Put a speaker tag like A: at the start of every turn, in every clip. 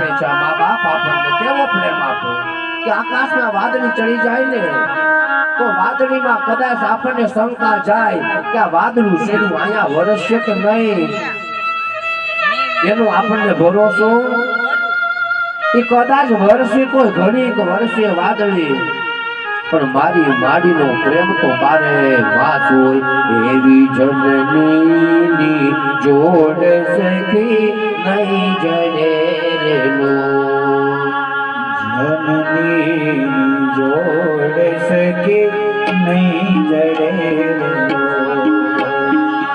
A: આપે છે મા બાપ આપણને કેવો પ્રેમ આપે કે આકાશમાં વાદળી ચડી જાય ને તો વાદળીમાં કદાચ આપણને શંકા જાય કે આ વાદળું શેરું અહીંયા વરસશે કે નહીં, એનો આપણને ભરોસો એ કદાચ વરસે કોઈ ઘણી વરસે વાદળી, પણ મારી માડીનો પ્રેમ તો બારે માસ હોય એવી જનની જોડ સખી નહીં જડે રેલો,
B: જનની જોડ સખી નહીં જડે રેલો,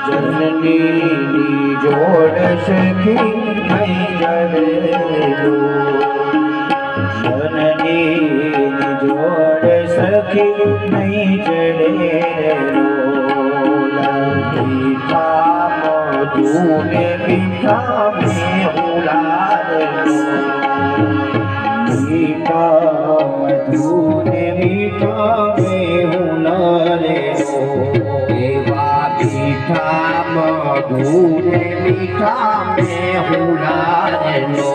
A: જનની જોડ સખી નહીં જડે રેલો,
B: જનની જોડ સખી નહીં જડે
A: મીઠાને મીઠા મેં ઉલાડલો,
B: મીઠાને મીઠા મેં ઉલાડલો,
A: એવા મીઠા મધુને મીઠા મેં ઉલાડલો,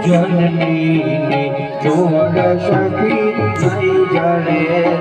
A: જનની જોડ સખી નહીં જડે